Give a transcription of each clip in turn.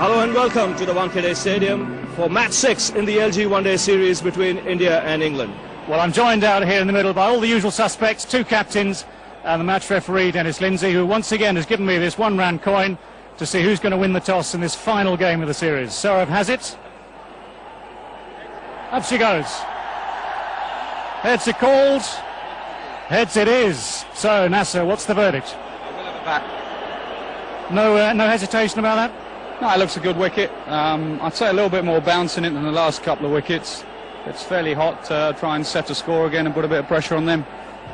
Hello and welcome to the Wankhede Stadium for match 6 in the LG One-Day Series between India and England. Well, I'm joined out here in the middle by all the usual suspects, two captains and the match referee, Dennis Lindsay, who once again has given me this one-rand coin to see who's going to win the toss in this final game of the series. Saurav has it. Up she goes. Heads are called. Heads it is. So, Nasser, what's the verdict? No hesitation about that? No, it looks a good wicket. I'd say a little bit more bounce in it than the last couple of wickets. It's fairly hot to try and set a score again and put a bit of pressure on them.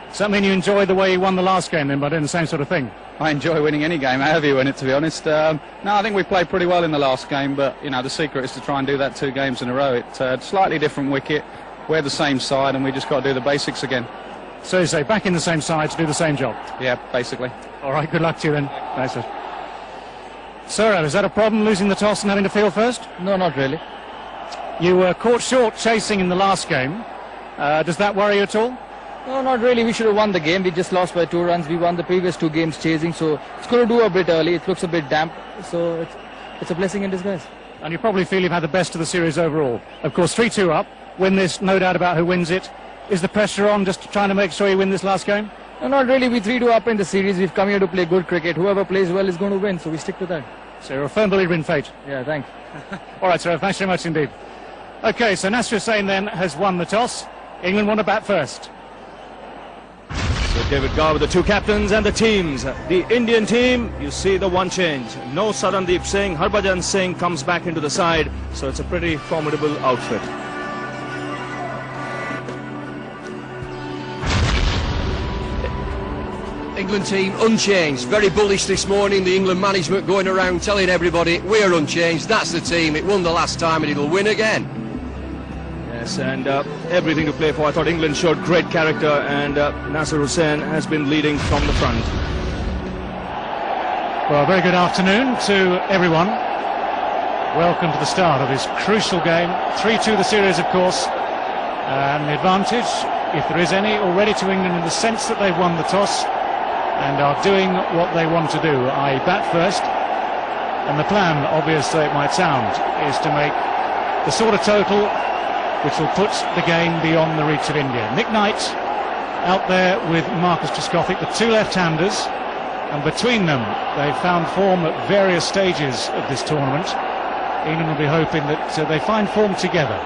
Does that mean you enjoyed the way you won the last game then by doing the same sort of thing? I enjoy winning any game, however you win it, to be honest. No, I think we played pretty well in the last game, but, you know, the secret is to try and do that 2 games in a row. It's a slightly different wicket. We're the same side and we just got to do the basics again. So you say back in the same side to do the same job? Yeah, basically. All right, good luck to you then. Thanks, sir. Saurav, is that a problem, losing the toss and having to field first? No, not really. You were caught short chasing in the last game. Does that worry you at all? No, not really. We should have won the game. We just lost by 2 runs. We won the previous 2 games chasing, so it's going to do a bit early. It looks a bit damp, so it's a blessing in disguise. And you probably feel you've had the best of the series overall. Of course, 3-2 up. Win this, no doubt about who wins it. Is the pressure on just trying to make sure you win this last game? No, not really. We 3-2 up in the series. We've come here to play good cricket. Whoever plays well is going to win, so we stick to that. So you're a firm believer in fate? Yeah, thanks. All right, Saurav, thanks very much indeed. OK, so Nasser Hussain then has won the toss. England want to bat first. So David Garr with the 2 captains and the teams. The Indian team, you see the one change. No Sarandeep Singh. Harbhajan Singh comes back into the side, so it's a pretty formidable outfit. England team unchanged, very bullish this morning. The England management going around telling everybody we're unchanged, that's the team, it won the last time and it'll win again. Yes, and everything to play for. I thought England showed great character, and Nasser Hussain has been leading from the front. Well, a very good afternoon to everyone. Welcome to the start of this crucial game. 3-2 the series, of course, and the advantage, if there is any, already to England in the sense that they've won the toss and are doing what they want to do, i.e. bat first. And the plan, obvious though it might sound, is to make the sort of total which will put the game beyond the reach of India. Nick Knight out there with Marcus Trescothick, the 2 left-handers, and between them they've found form at various stages of this tournament. England will be hoping that they find form together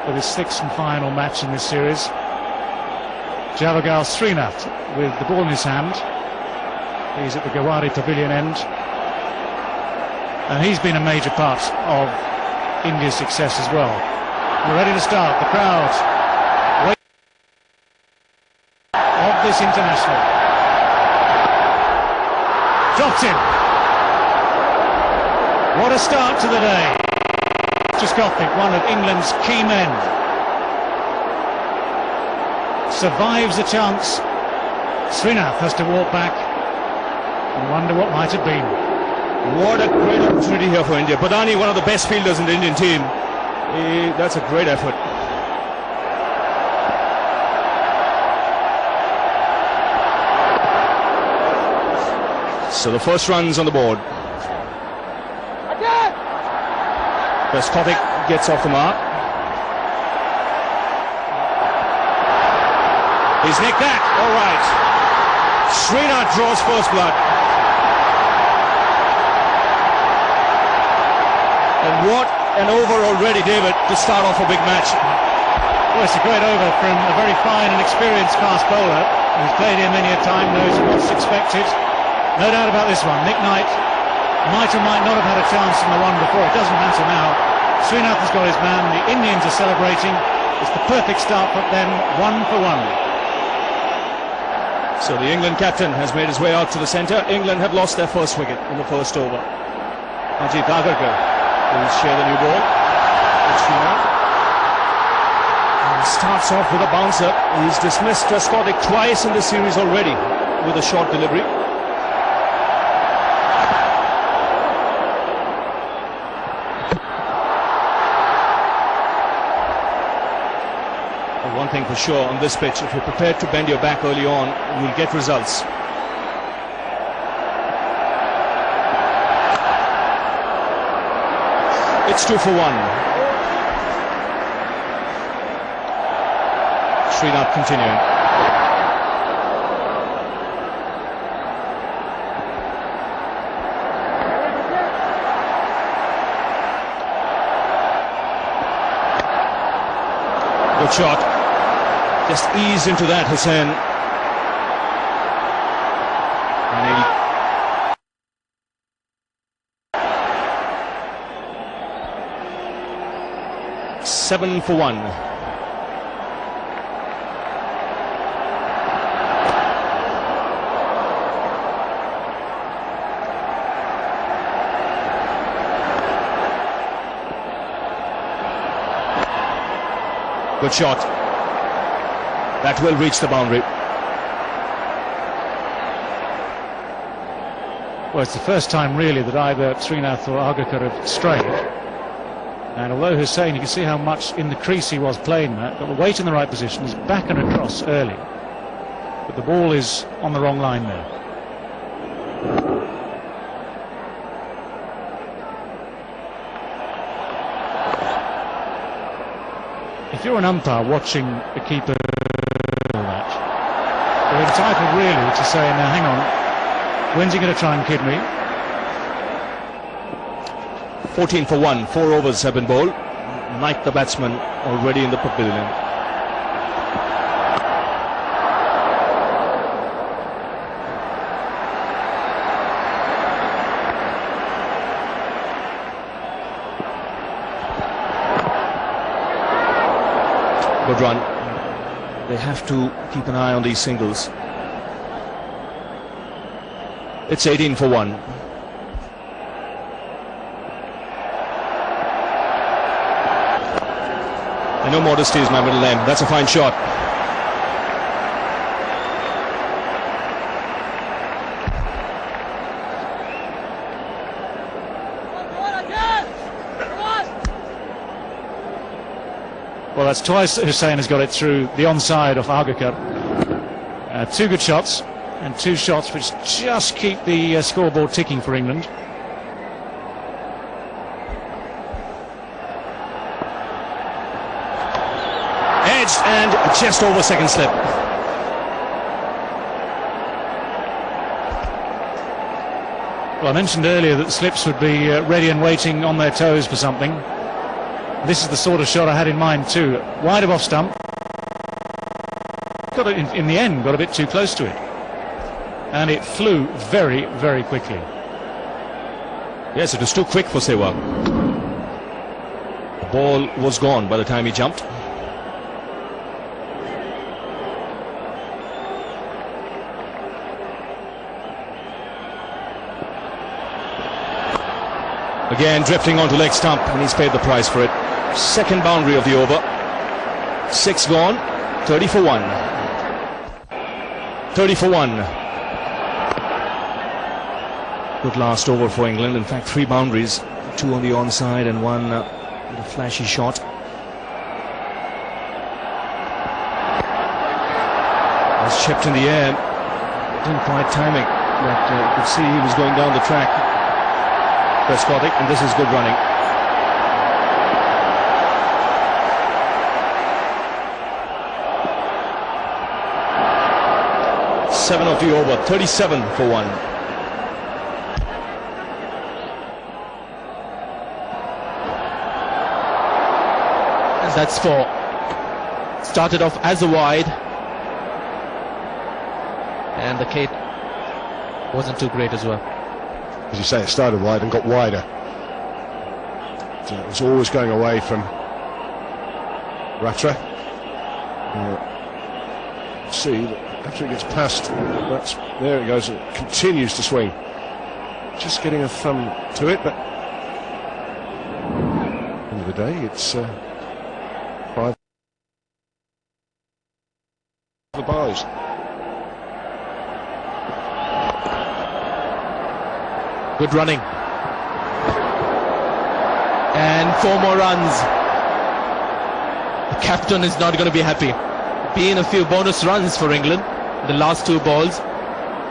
for this 6th and final match in this series. Javagal Srinath with the ball in his hand. He's at the Gawari Pavilion end. And he's been a major part of India's success as well. We're ready to start. The crowd wait of this international. Dropped him. What a start to the day. Trescothick, one of England's key men, survives the chance. Srinath has to walk back and wonder what might have been. What a great opportunity here for India. Badani, one of the best fielders in the Indian team. That's a great effort. So the first run's on the board. Trescothick gets off the mark. He's nicked that. All right. Srinath draws first blood. And what an over already, David, to start off a big match. Well, it's a great over from a very fine and experienced fast bowler who's played here many a time, knows what's expected. No doubt about this one. Nick Knight might or might not have had a chance in the one before. It doesn't matter now. Srinath has got his man. The Indians are celebrating. It's the perfect start for them, 1 for 1. So the England captain has made his way out to the centre. England have lost their first wicket in the first over. Ajit Agarkar will share the new ball. And starts off with a bouncer. He's dismissed Trescothick twice in this series already with a short delivery. One thing for sure on this pitch, if you're prepared to bend your back early on, you'll get results. It's 2 for 1. Srinath continuing. Good shot. Just eased into that, Hussain. And he 7 for 1. Good shot. That will reach the boundary. Well, it's the first time really that either Srinath or Agarkar have strayed. And although Hussain, you can see how much in the crease he was playing that, got the weight in the right position, he's back and across early. But the ball is on the wrong line there. If you're an umpire watching a keeper match, you're entitled really to say, now hang on, when's he going to try and kid me? 14 for 1. 4 overs have been bowled. Knight, the batsman, already in the pavilion. Good run. They have to keep an eye on these singles. It's 18 for 1. And no modesty is my middle name. That's a fine shot. Well, that's twice Hussain has got it through the onside of Agarkar. 2 good shots, and 2 shots which just keep the scoreboard ticking for England. Edged and just over second slip. Well, I mentioned earlier that the slips would be ready and waiting on their toes for something. This is the sort of shot I had in mind too. Wide of off stump. Got it in the end, got a bit too close to it. And it flew very, very quickly. Yes, it was too quick for Sehwag. The ball was gone by the time he jumped. Again, drifting onto leg stump, and he's paid the price for it. Second boundary of the over. 6 gone, 30 for 1. 30 for 1. Good last over for England. In fact, 3 boundaries. 2 on the onside and 1 with a flashy shot. Was chipped in the air. Didn't quite time it, but you could see he was going down the track. Prescothick, and this is good running. Seven of the over, 37 for 1. That's 4. Started off as a wide, and the Kate wasn't too great as well. As you say, it started wide and got wider. So it was always going away from Ratra. See, after it gets past, there it goes. It continues to swing. Just getting a thumb to it, but at the end of the day, it's 5 the bars. Good running. And 4 more runs. The captain is not going to be happy. Been a few bonus runs for England. The last 2 balls.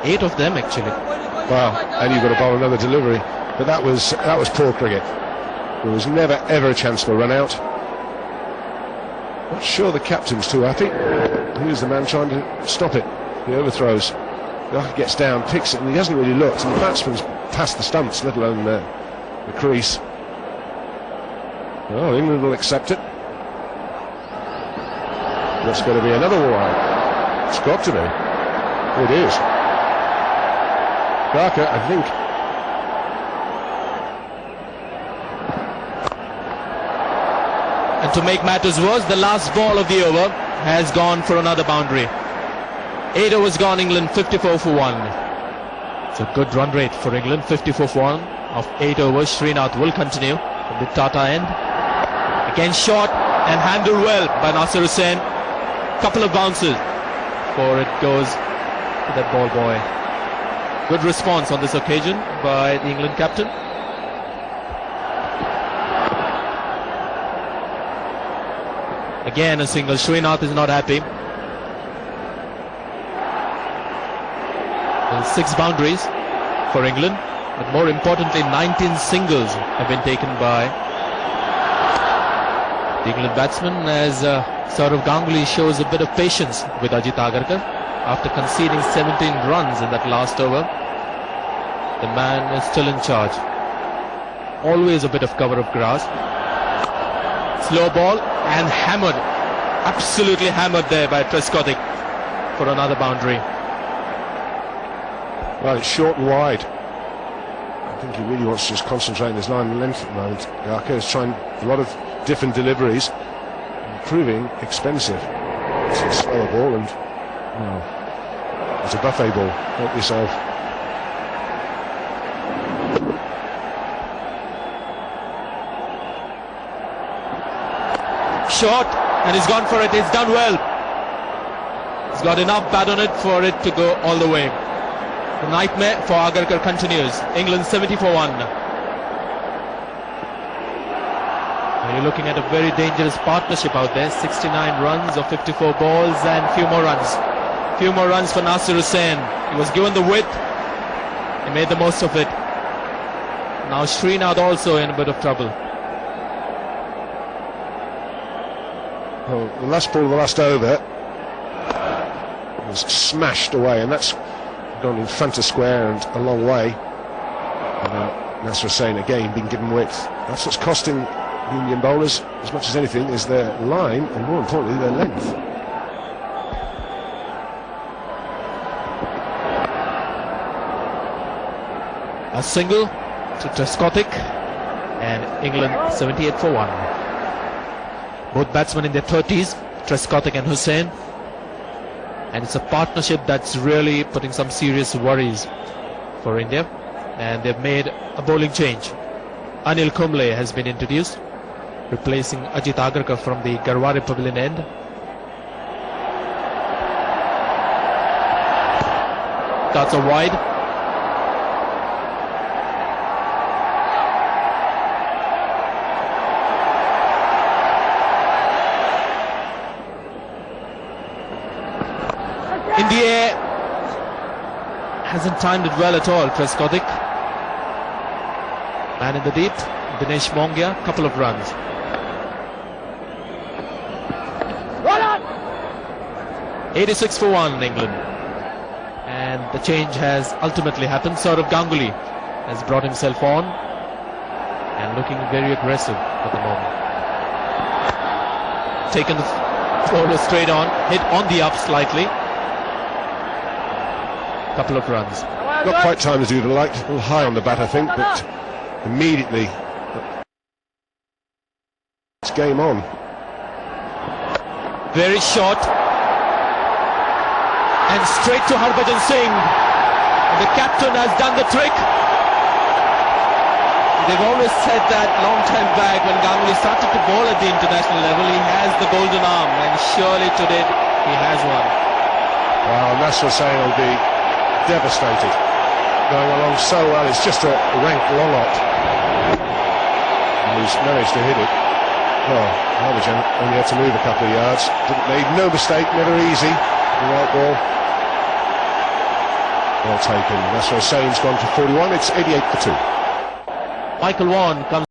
8 of them actually. Wow, and you've got to bowl another delivery. But that was poor cricket. There was never ever a chance for a run out. Not sure the captain's too happy. He was the man trying to stop it. He overthrows. Garker gets down, picks it, and he hasn't really looked. And the batsman's past the stumps, let alone the crease. Oh, England will accept it. That's going to be another wide. It's got to be. It is. Garker, I think. And to make matters worse, the last ball of the over has gone for another boundary. 8 overs gone, England 54 for 1. It's a good run rate for England, 54 for 1 of 8 overs. Srinath will continue from the Tata end. Again shot and handled well by Nasser Hussain. Couple of bounces before it goes to that ball boy. Good response on this occasion by the England captain. Again a single. Srinath is not happy. There's 6 boundaries for England, but more importantly 19 singles have been taken by the England batsman, as Sourav Ganguly shows a bit of patience with Ajit Agarkar after conceding 17 runs in that last over. The man is still in charge. Always a bit of cover of grass. Slow ball and hammered, absolutely hammered there by Trescothick for another boundary. Well, it's short and wide. I think he really wants to just concentrate on his line and length at the moment. Garker is trying a lot of different deliveries, proving expensive. It's a slower ball, and well, it's a buffet ball. Help yourself. Shot, and he's gone for it. He's done well. He's got enough bat on it for it to go all the way. The nightmare for Agarkar continues. England 74-1. You're looking at a very dangerous partnership out there. 69 runs of 54 balls and few more runs. Few more runs for Nasser Hussain. He was given the width. He made the most of it. Now Srinath also in a bit of trouble. Well, the last ball of the last over was smashed away, and that's gone in front of square and a long way. Nasser Hussain again being given width. That's what's costing the Indian bowlers as much as anything, is their line, and more importantly their length. A single to Trescothick, and England 78 for 1. Both batsmen in their 30s, Trescothick and Hussain. And it's a partnership that's really putting some serious worries for India. And they've made a bowling change. Anil Kumble has been introduced, replacing Ajit Agarkar from the Garware Pavilion end. That's a wide. In the air, hasn't timed it well at all. Trescothick, man in the deep, Dinesh Mongia, couple of runs. Run on! 86 for 1 England, and the change has ultimately happened. Sourav Ganguly has brought himself on and looking very aggressive at the moment. Taken the bowler straight on, hit on the up slightly. Couple of runs. Not quite time to do the light, a little high on the bat I think, but immediately it's game on. Very short and straight to Harbhajan Singh. The captain has done the trick. They've always said that long time back when Ganguly started to bowl at the international level, he has the golden arm, and surely today he has one. Well, Nasser Hussain will be devastated. Going along so well, it's just a rank long lot. And he's managed to hit it. Well, Harbhajan only had to move a couple of yards. Made no mistake, never easy. The right ball. Well taken. Nasser Hussain's gone to 41. It's 88 for 2. Michael Vaughan comes